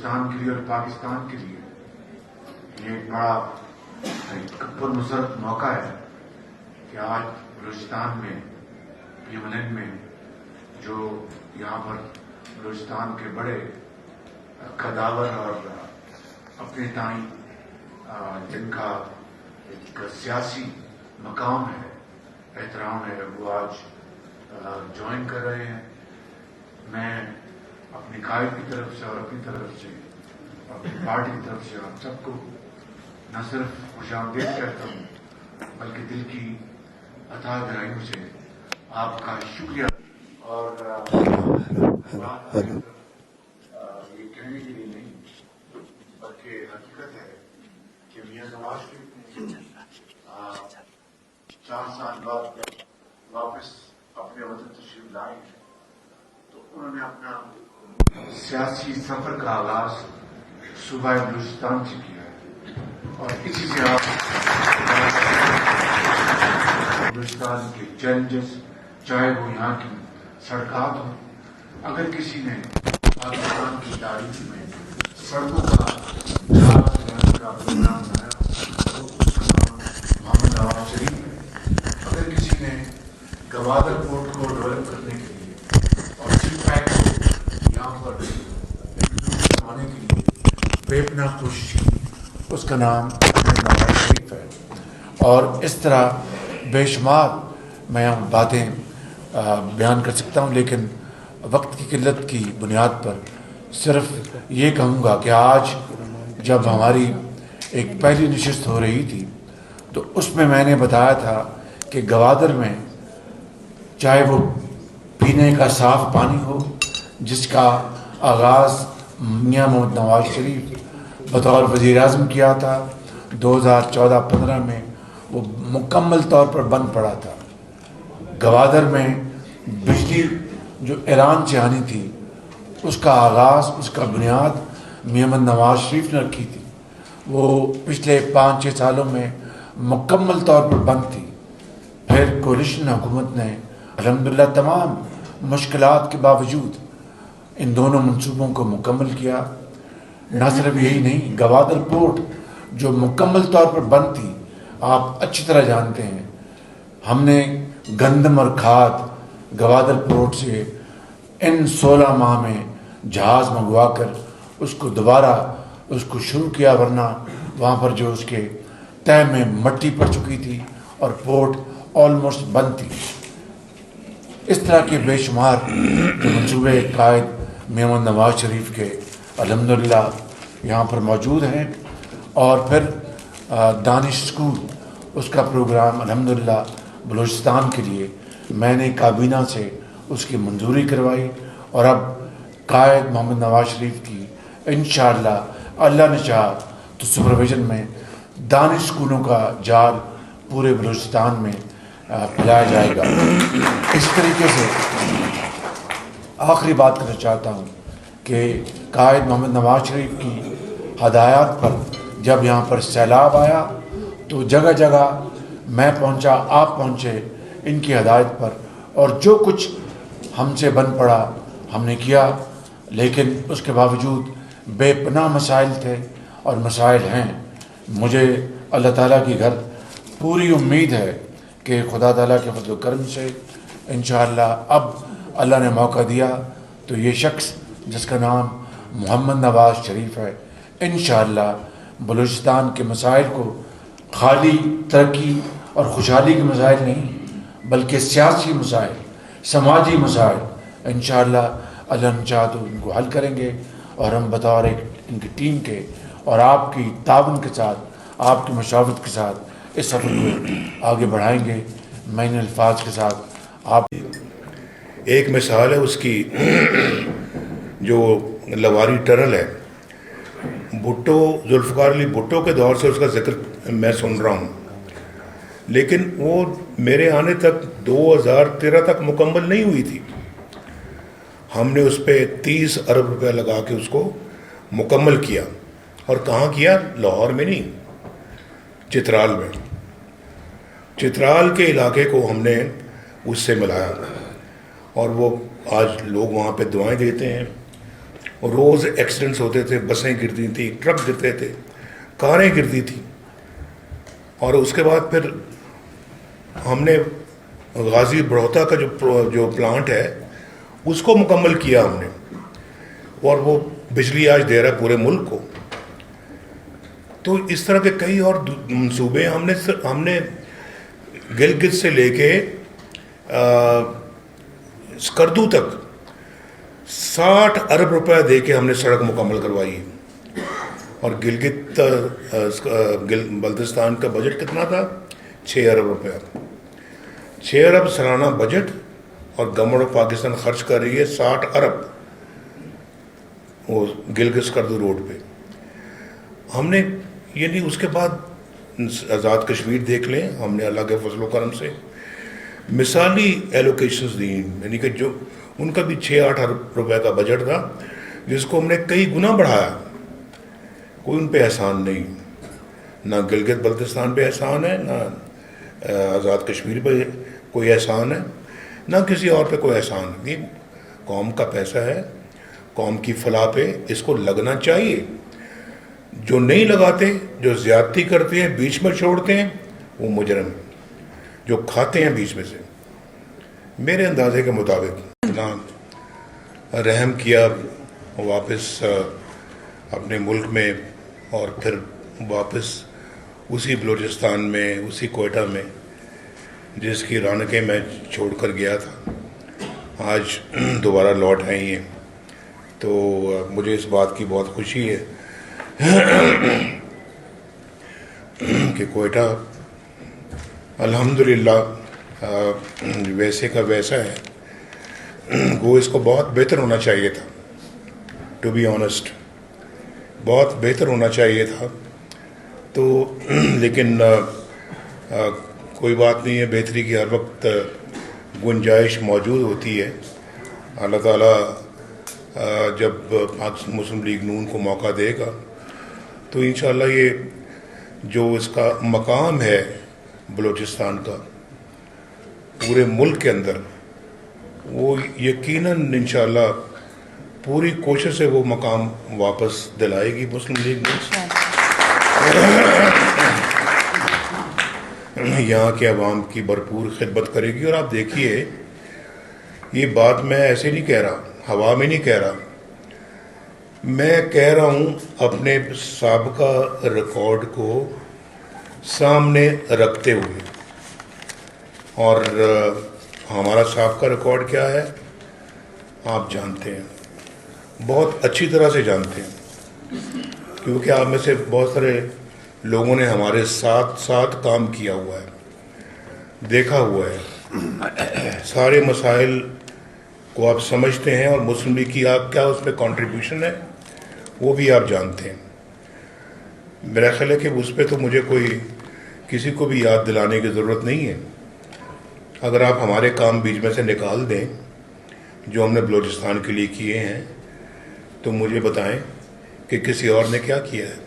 بلوچستان کے لیے اور پاکستان کے لیے یہ ایک بڑا پرمسرت موقع ہے کہ آج بلوچستان میں PMLN میں جو یہاں پر بلوچستان کے بڑے قداور اور اپنے تائیں جن کا ایک سیاسی مقام ہے، احترام ہے، وہ آج جوائن کر رہے ہیں۔ میں اپنی قائد کی طرف سے اور اپنی طرف سے اپنی پارٹی کی طرف سے آپ سب کو نہ صرف خوش آمدید کہتا ہوں بلکہ دل کی عطا گہرائیوں سے آپ کا شکریہ اور یہ کہنے کے لیے نہیں بلکہ حقیقت ہے کہ میاں نواز شریف نے 4 سال بعد جب واپس اپنے وطن تشریف لائے ہیں تو انہوں نے اپنا سیاسی سفر کا آغاز صوبہ بلوچستان سے کیا ہے اور اسی سے آپ بلوچستان کے چیلنجز، چاہے وہ یہاں کی سڑکات ہوں، اگر کسی نے پاکستان کی تاریخ میں سڑکوں کا پروگرام بنایا تو اس کا نام محمد نواز شریف ہے۔ اگر کسی نے گوادر پورٹ کو ڈیولپ کرنے کے لیے اور شپ پیک کو یہاں پر بنانے کے لیے بے پناہ کوشش کی، اس کا نام محمد نواز شریف ہے۔ اور اس طرح بے شمار میں باتیں بیان کر سکتا ہوں، لیکن وقت کی قلت کی بنیاد پر صرف یہ کہوں گا کہ آج جب ہماری ایک پہلی نشست ہو رہی تھی تو اس میں نے بتایا تھا کہ گوادر میں چاہے وہ پینے کا صاف پانی ہو جس کا آغاز میاں محمد نواز شریف بطور وزیر اعظم کیا تھا، 2014-15 میں وہ مکمل طور پر بند پڑا تھا۔ گوادر میں بجلی جو ایران سے آنی تھی اس کا آغاز، اس کا بنیاد میاں محمد نواز شریف نے رکھی تھی، وہ پچھلے 5-6 سالوں میں مکمل طور پر بند تھی۔ پھر کولیشن حکومت نے الحمدللہ تمام مشکلات کے باوجود ان دونوں منصوبوں کو مکمل کیا۔ نہ صرف یہی نہیں، گوادر پورٹ جو مکمل طور پر بند تھی، آپ اچھی طرح جانتے ہیں، ہم نے گندم اور کھاد گوادر پورٹ سے ان 16 ماہ میں جہاز منگوا کر اس کو دوبارہ اس کو شروع کیا، ورنہ وہاں پر جو اس کے تہہ میں مٹی پڑ چکی تھی اور پورٹ آلموسٹ بند تھی۔ اس طرح کے بے شمار جو منصوبے قائد میاں محمد نواز شریف کے الحمدللہ یہاں پر موجود ہیں۔ اور پھر دانش اسکول، اس کا پروگرام الحمدللہ بلوچستان کے لیے میں نے کابینہ سے اس کی منظوری کروائی، اور اب قائد محمد نواز شریف کی انشاءاللہ اللہ نے چاہا تو سپرویژن میں دانش اسکولوں کا جال پورے بلوچستان میں پھیلایا جائے گا۔ اس طریقے سے آخری بات کرنا چاہتا ہوں کہ قائد محمد نواز شریف کی ہدایات پر جب یہاں پر سیلاب آیا تو جگہ جگہ میں پہنچا، آپ پہنچے ان کی ہدایت پر، اور جو کچھ ہم سے بن پڑا ہم نے کیا، لیکن اس کے باوجود بے پناہ مسائل تھے اور مسائل ہیں۔ مجھے اللہ تعالیٰ کی گھر پوری امید ہے کہ خدا تعالیٰ کے فضل و کرم سے انشاءاللہ اب اللہ نے موقع دیا تو یہ شخص جس کا نام محمد نواز شریف ہے انشاءاللہ بلوچستان کے مسائل کو خالی ترقی اور خوشحالی کے مسائل نہیں بلکہ سیاسی مسائل، سماجی مسائل انشاءاللہ اللہ نے چاہا تو ان کو حل کریں گے، اور ہم بطور ایک ان کی ٹیم کے اور آپ کی تعاون کے ساتھ، آپ کی مشاورت کے ساتھ اس سفر کو آگے بڑھائیں گے۔ میں ان الفاظ کے ساتھ آپ ایک مثال ہے اس کی جو لواری ٹنل ہے، بھٹو، ذوالفقار علی بھٹو کے دور سے اس کا ذکر میں سن رہا ہوں، لیکن وہ میرے آنے تک 2013 تک مکمل نہیں ہوئی تھی۔ ہم نے اس پہ 30 ارب روپے لگا کے اس کو مکمل کیا، اور کہاں کیا؟ لاہور میں نہیں، چترال میں۔ چترال کے علاقے کو ہم نے اس سے ملایا، اور وہ آج لوگ وہاں پہ دعائیں دیتے ہیں، روز ایکسیڈنٹس ہوتے تھے، بسیں گرتی تھیں، ٹرک گرتے تھے، کاریں گرتی تھیں. اور اس کے بعد پھر ہم نے غازی بڑھوتا کا جو پلانٹ ہے اس کو مکمل کیا ہم نے، اور وہ بجلی آج دے رہا ہے پورے ملک کو. تو اس طرح کے کئی اور منصوبے ہم نے گلگت سے لے کے اسکردو تک 60 ارب روپے دے کے ہم نے سڑک مکمل کروائی. اور گلگت بلتستان کا بجٹ کتنا تھا؟ 6 ارب روپے. 6 ارب سالانہ بجٹ، اور گورنمنٹ آف پاکستان خرچ کر رہی ہے 60 ارب وہ گلگت اسکردو روڈ پہ. ہم نے یعنی اس کے بعد آزاد کشمیر دیکھ لیں، ہم نے اللہ کے فضل و کرم سے مثالی ایلوکیشنز دی، یعنی کہ جو ان کا بھی 6-8 ارب روپے کا بجٹ تھا جس کو ہم نے کئی گنا بڑھایا. کوئی ان پہ احسان نہیں، نہ گلگت بلتستان پہ احسان ہے، نہ آزاد کشمیر پہ کوئی احسان ہے، نہ کسی اور پہ کوئی احسان. یہ قوم کا پیسہ ہے، قوم کی فلاح پہ اس کو لگنا چاہیے. جو نہیں لگاتے، جو زیادتی کرتے ہیں، بیچ میں چھوڑتے ہیں، وہ مجرم ہیں. جو کھاتے ہیں بیچ میں سے، میرے اندازے کے مطابق اتنا رحم کیا واپس اپنے ملک میں، اور پھر واپس اسی بلوچستان میں، اسی کوئٹہ میں جس کی رونقیں میں چھوڑ کر گیا تھا، آج دوبارہ لوٹ آئی ہیں. تو مجھے اس بات کی بہت خوشی ہے کہ کوئٹہ الحمدللہ ویسے کا ویسا ہے. وہ اس کو بہت بہتر ہونا چاہیے تھا، ٹو بی آنیسٹ بہت بہتر ہونا چاہیے تھا. تو لیکن کوئی بات نہیں ہے، بہتری کی ہر وقت گنجائش موجود ہوتی ہے. اللہ تعالیٰ جب پاکستان مسلم لیگ نون کو موقع دے گا تو انشاءاللہ یہ جو اس کا مقام ہے بلوچستان کا پورے ملک کے اندر، وہ یقیناً انشاءاللہ پوری کوشش سے وہ مقام واپس دلائے گی مسلم لیگ نون. یہاں کے عوام کی بھرپور خدمت کرے گی. اور آپ دیکھیے، یہ بات میں ایسے نہیں کہہ رہا، ہوا میں نہیں کہہ رہا، میں کہہ رہا ہوں اپنے سابقہ ریکارڈ کو سامنے رکھتے ہوئے. اور ہمارا سابقہ ریکارڈ کیا ہے آپ جانتے ہیں، بہت اچھی طرح سے جانتے ہیں، کیونکہ آپ میں سے بہت سارے لوگوں نے ہمارے ساتھ کام کیا ہوا ہے، دیکھا ہوا ہے، سارے مسائل کو آپ سمجھتے ہیں، اور مسلم لیگ کی آپ کیا اس میں کنٹریبیوشن ہے وہ بھی آپ جانتے ہیں. میرا خیال ہے کہ اس پہ تو مجھے کسی کو بھی یاد دلانے کی ضرورت نہیں ہے. اگر آپ ہمارے کام بیچ میں سے نکال دیں جو ہم نے بلوچستان کے لیے کیے ہیں، تو مجھے بتائیں کہ کسی اور نے کیا کیا ہے.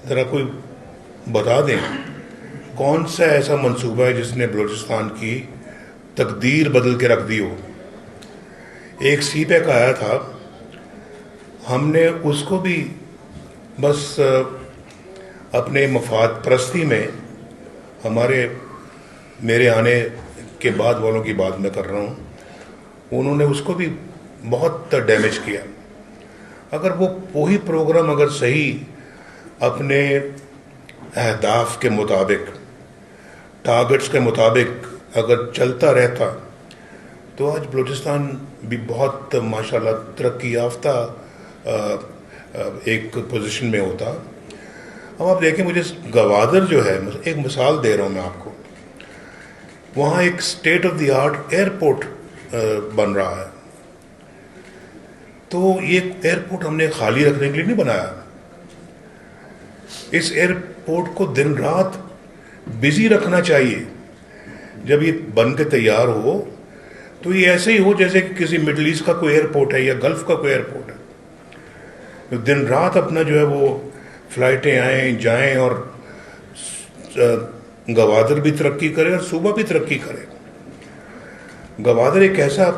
ذرا کوئی بتا دیں کون سا ایسا منصوبہ ہے جس نے بلوچستان کی تقدیر بدل کے رکھ دی ہو. ایک سی پیک آیا تھا، ہم نے اس کو بھی بس اپنے مفاد پرستی میں، میرے آنے کے بعد والوں کی بات میں کر رہا ہوں، انہوں نے اس کو بھی بہت ڈیمیج کیا. اگر وہی پروگرام اگر صحیح اپنے اہداف کے مطابق، ٹارگٹس کے مطابق اگر چلتا رہتا تو آج بلوچستان بھی بہت ماشاءاللہ ترقی یافتہ ایک پوزیشن میں ہوتا. اب آپ دیکھیں، مجھے گوادر جو ہے، ایک مثال دے رہا ہوں میں آپ کو، وہاں ایک state of the art airport بن رہا ہے. تو یہ ایئرپورٹ ہم نے خالی رکھنے کے لیے نہیں بنایا. اس ایئرپورٹ کو دن رات بزی رکھنا چاہیے. جب یہ بن کے تیار ہو تو یہ ایسے ہی ہو جیسے کہ کسی مڈل ایسٹ کا کوئی ایئرپورٹ ہے یا گلف کا کوئی ایئرپورٹ ہے. دن رات اپنا جو ہے وہ فلائٹیں آئیں جائیں، اور گوادر بھی ترقی کرے اور صوبہ بھی ترقی کرے. گوادر ایک ایسا